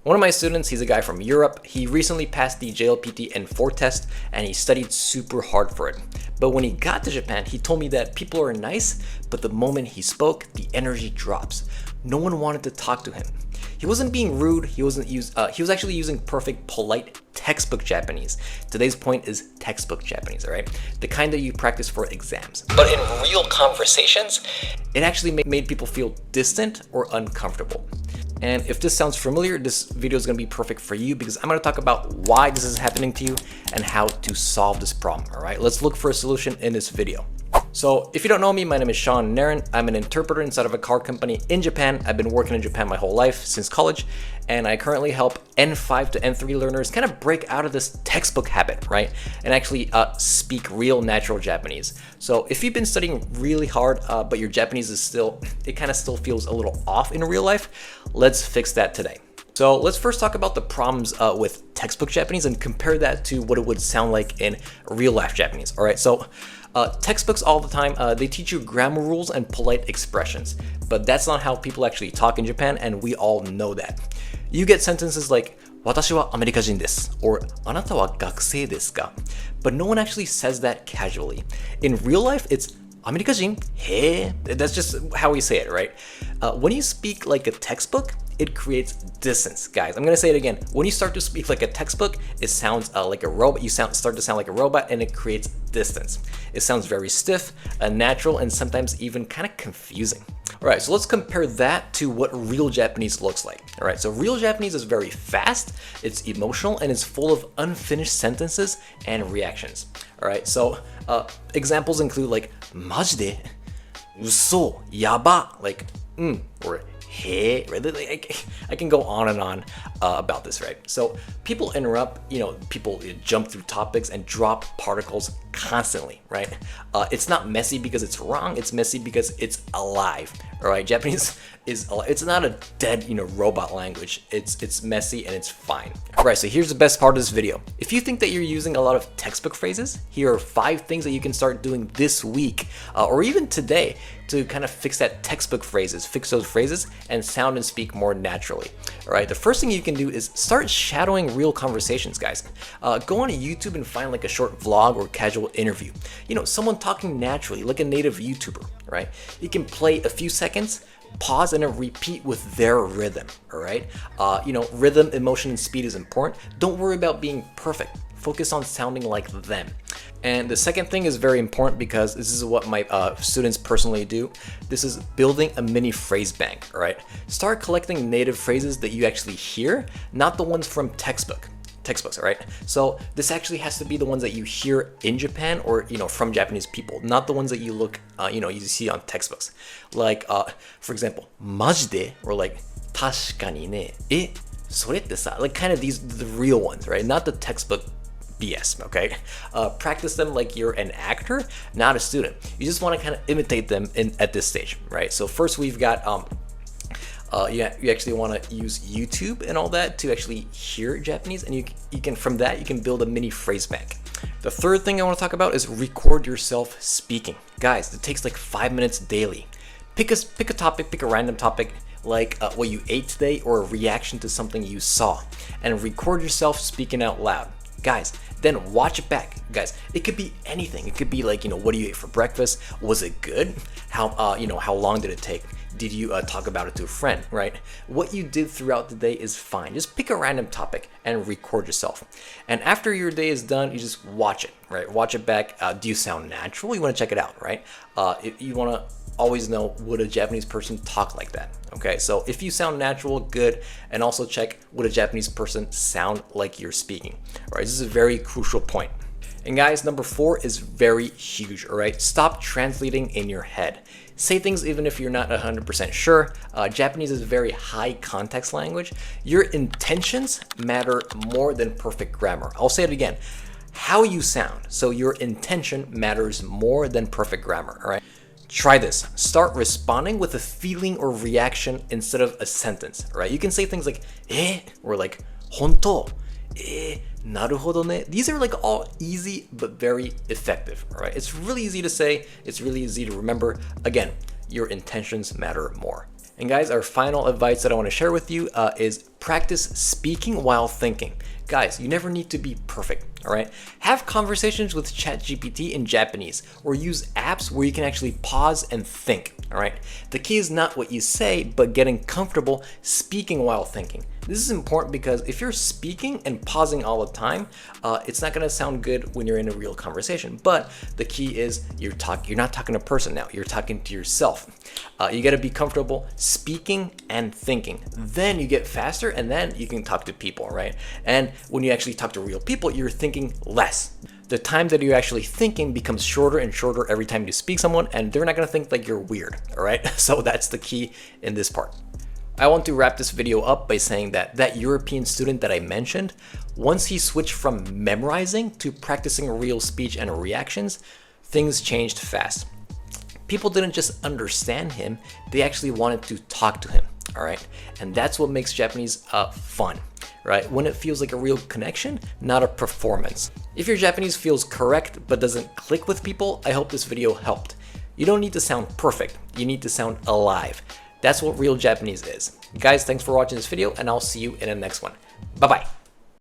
One of my students, he's a guy from Europe. He recently passed the JLPT N4 test and he studied super hard for it. But when he got to Japan, he told me that people are nice, but the moment he spoke, the energy drops. No one wanted to talk to him. He wasn't being rude. He was actually using perfect, polite textbook Japanese. Today's point is textbook Japanese, all right? The kind that you practice for exams. But in real conversations, it actually made people feel distant or uncomfortable. And if this sounds familiar, this video is going to be perfect for you because I'm going to talk about why this is happening to you and how to solve this problem, all right? Let's look for a solution in this video. So if you don't know me, my name is Sean Naren. I'm an interpreter inside of a car company in Japan. I've been working in Japan my whole life since college, and I currently help N5 to N3 learners kind of break out of this textbook habit, right? And actually speak real natural Japanese. So if you've been studying really hard, but your Japanese is it kind of still feels a little off in real life, let's fix that today. So let's first talk about the problems with textbook Japanese and compare that to what it would sound like in real life Japanese. All right, so textbooks all the time, they teach you grammar rules and polite expressions, but that's not how people actually talk in Japan, and we all know that. You get sentences like, 私はアメリカ人です or あなたは学生ですか? But no one actually says that casually. In real life, it's アメリカ人? Hey, that's just how we say it, right? When you speak like a textbook, it creates distance. Guys, I'm gonna say it again. When you start to speak like a textbook, it sounds like a robot. You start to sound like a robot, and it creates distance. It sounds very stiff, unnatural, and sometimes even kind of confusing. All right, so let's compare that to what real Japanese looks like. All right, so real Japanese is very fast, it's emotional, and it's full of unfinished sentences and reactions. All right, so examples include like マジで 嘘 やば like or hey, right? Like, I can go on and on about this, right? So people interrupt, people jump through topics and drop particles constantly, right? It's not messy because it's wrong. It's messy because it's alive, all right? Japanese is alive. It's not a dead, robot language. It's messy and it's fine. All right, so here's the best part of this video. If you think that you're using a lot of textbook phrases, here are 5 things that you can start doing this week or even today to kind of fix those phrases and sound and speak more naturally. All right, the first thing you can do is start shadowing real conversations, guys. Go on YouTube and find like a short vlog or casual interview. Someone talking naturally, like a native YouTuber, right? You can play a few seconds, pause, and then repeat with their rhythm, all right? Rhythm, emotion, and speed is important. Don't worry about being perfect. Focus on sounding like them. And the second thing is very important because this is what my students personally do. This is building a mini phrase bank, all right? Start collecting native phrases that you actually hear, not the ones from textbooks, all right? So this actually has to be the ones that you hear in Japan or, from Japanese people, not the ones that you look, you see on textbooks. Like, for example, マジで or like 確かにね それってさ like kind of the real ones, right? Not the textbook BS, okay? Practice them like you're an actor, not a student. You just want to kind of imitate them at this stage, right? So first we've got, you actually want to use YouTube and all that to actually hear Japanese, and you can from that you can build a mini phrase bank. The third thing I want to talk about is record yourself speaking. Guys, it takes like 5 minutes daily. Pick a topic, pick a random topic, like what you ate today or a reaction to something you saw, and record yourself speaking out loud. Guys, then watch it back. Guys, it could be anything. It could be like, what do you eat for breakfast? Was it good? How long did it take? Did you talk about it to a friend, right? What you did throughout the day is fine. Just pick a random topic and record yourself. And after your day is done, you just watch it, right? Watch it back. Do you sound natural? You want to check it out, right? You want to always know, would a Japanese person talk like that? Okay, so if you sound natural, good. And also check, would a Japanese person sound like you're speaking? All right, this is a very crucial point. And guys, number 4 is very huge, all right? Stop translating in your head. Say things even if you're not 100% sure. Japanese is a very high context language. Your intentions matter more than perfect grammar. I'll say it again. How you sound, so your intention matters more than perfect grammar, all right? Try this. Start responding with a feeling or reaction instead of a sentence, right? You can say things like, or like, 本当? なるほどね. These are like all easy but very effective, all right? It's really easy to say. It's really easy to remember. Again, your intentions matter more. And guys, our final advice that I want to share with you is Practice speaking while thinking. Guys, you never need to be perfect, all right? Have conversations with ChatGPT in Japanese, or use apps where you can actually pause and think, all right? The key is not what you say, but getting comfortable speaking while thinking. This is important because if you're speaking and pausing all the time, it's not gonna sound good when you're in a real conversation. But the key is you're not talking to a person now, you're talking to yourself. You gotta be comfortable speaking and thinking. Then you get faster and then you can talk to people, right? And when you actually talk to real people, you're thinking less. The time that you're actually thinking becomes shorter and shorter every time you speak to someone, and they're not gonna think like you're weird, all right? So that's the key in this part. I want to wrap this video up by saying that European student that I mentioned, once he switched from memorizing to practicing real speech and reactions, things changed fast. People didn't just understand him, they actually wanted to talk to him, all right? And that's what makes Japanese fun, right? When it feels like a real connection, not a performance. If your Japanese feels correct but doesn't click with people, I hope this video helped. You don't need to sound perfect, you need to sound alive. That's what real Japanese is. Guys, thanks for watching this video, and I'll see you in the next one. Bye-bye.